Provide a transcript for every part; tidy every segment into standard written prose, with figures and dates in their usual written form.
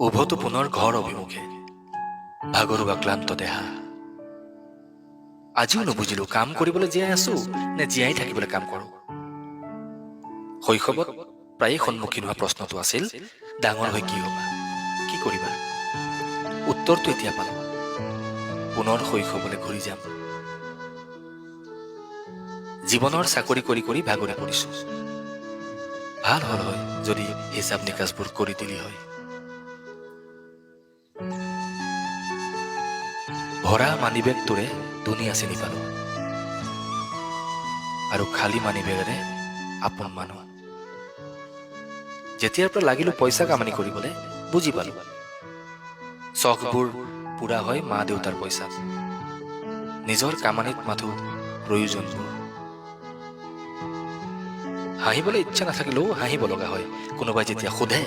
উভতো পুনৰ ঘৰ অভিমুখে ভাগৰুৱা ক্লান্ত দেহা। আজিও নুবুজিলো কাম কৰিবলৈ জীয়াই আছো নে জীয়াই থাকিবলৈ কাম কৰোঁ। শৈশৱত প্ৰায়ে সন্মুখীন হোৱা প্ৰশ্নটো আছিল, ডাঙৰ হৈ কি হ'বা, কি কৰিবা? উত্তৰটো এতিয়া পালো, পুনৰ শৈশৱলৈ ঘূৰি যাম। জীৱনৰ চাকৰি কৰি কৰি ভাগৰি পৰিছো। ভাল হ'ল হয় যদি হিচাপ নিকাচবোৰ কৰি দিলি হয়। ভৰা মানিবেগটোৰে দুনিয়া চিনি পালো আৰু খালী মানিবেগেৰে আপোন মানুহ। যেতিয়াৰ পৰা লাগিলো পইচা কামানি কৰিবলৈ বুজি পালো, চখবোৰ পুৰা হয় মা দেউতাৰ পইচাত, নিজৰ কামানিত মাথো প্ৰয়োজনবোৰ। হাঁহিবলৈ ইচ্ছা নাথাকিলেও হাঁহিব লগা হয়। কোনোবাই যেতিয়া সোধে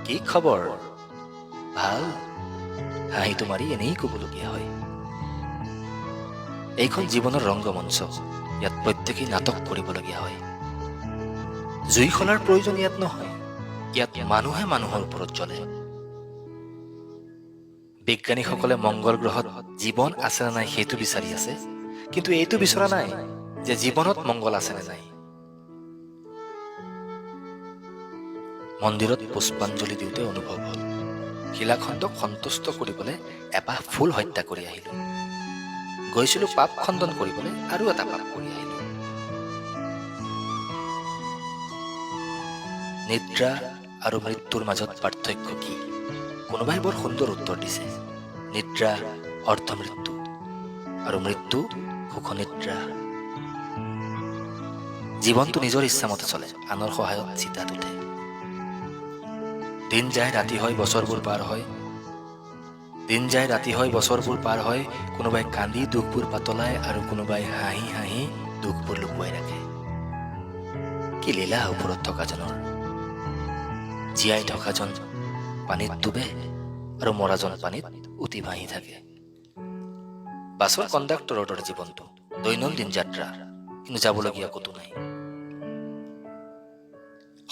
কি খবৰ, ভাল, হাঁহিটো মাৰি এনেই ক'বলগীয়া হয়। এইখন জীৱনৰ ৰংগমঞ্চ, ইয়াত প্ৰত্যেকেই নাটক কৰিবলগীয়া হয়। জুই খলাৰ প্ৰয়োজন ইয়াত নহয়, ইয়াত মানুহে মানুহৰ ওপৰত জ্বলে। বিজ্ঞানীসকলে মংগল গ্ৰহত জীৱন আছে নে নাই সেইটো বিচাৰি আছে, কিন্তু এইটো বিচৰা নাই যে জীৱনত মংগল আছে নে নাই। মন্দিৰত পুষ্পাঞ্জলি দিওঁতে অনুভৱ হ'ল, শিলাখণ্ডক সন্তুষ্ট কৰিবলৈ এপাহ ফুল হত্যা কৰি আহিলো। গৈছিলো পাপ খণ্ডন কৰিবলৈ আৰু এটা পাপ কৰি আহিলো। নিদ্ৰা আৰু মৃত্যুৰ মাজত পাৰ্থক্য কি? কোনোবাই বৰ সুন্দৰ উত্তৰ দিছে, নিদ্ৰা অৰ্ধ মৃত্যু আৰু মৃত্যু সুখনিদ্ৰা। জীৱনটো নিজৰ ইচ্ছামতে চলে, আনৰ সহায়ত চিতাত উঠে। দিন যায় ৰাতি হয় বছৰবোৰ পাৰ হয়, দিন যায় ৰাতি হয় বছৰবোৰ পাৰ হয়। কোনোবাই কান্দি দুখবোৰ পাতলায় আৰু কোনোবাই হাঁহি হাঁহি দুখবোৰ লুকুৱাই ৰাখে। কি লীলা ওপৰত থকাজনৰ, জীয়াই থকাজন পানীত ডুবে আৰু মৰাজন পানীত উটি ভাঁহি থাকে। বাছৰ কণ্ডাক্টৰৰ দৰে জীৱনটো, দৈনন্দিন যাত্ৰা, কিন্তু যাবলগীয়া ক'তো নাই।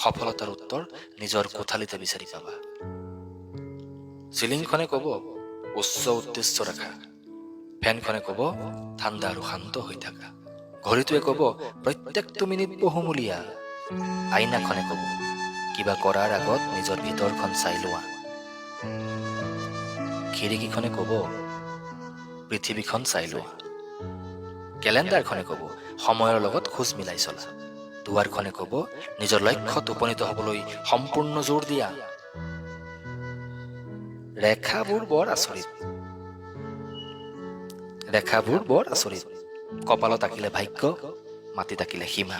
সফলতাৰ উত্তৰ নিজৰ কোঠালিতে বিচাৰি পাবা। চিলিংখনে ক'ব উচ্চ উদ্দেশ্য ৰাখা, ফেনখনে ক'ব ঠাণ্ডা আৰু শান্ত হৈ থাকা, ঘড়ীটোৱে ক'ব প্ৰত্যেকটো মিনিট বহুমূলীয়া, আইনাখনে ক'ব কিবা কৰাৰ আগত নিজৰ ভিতৰখন চাই লোৱা, খিৰিকীখনে ক'ব পৃথিৱীখন চাই লোৱা, কেলেণ্ডাৰখনে ক'ব সময়ৰ লগত খোজ মিলাই চলা, দুৱাৰখনে ক'ব নিজৰ লক্ষ্যত উপনীত হ'বলৈ সম্পূৰ্ণ জোৰ দিয়া। ৰেখাবোৰ বৰ আচৰিত, ৰেখাবোৰ বৰ আচৰিত, কপালত আঁকিলে ভাগ্য, মাটিত আঁকিলে সীমা।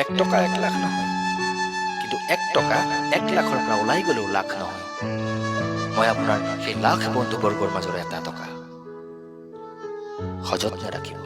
1 টকা 1 লাখ নহয়, কিন্তু 1 টকা 1 লাখৰ পৰা ওলাই গ'লেও লাখ নহয়। মই আপোনাৰ সেই লাখ বন্ধুবৰ্গৰ মাজৰ এটা টকা সযত্নে ৰাখিব।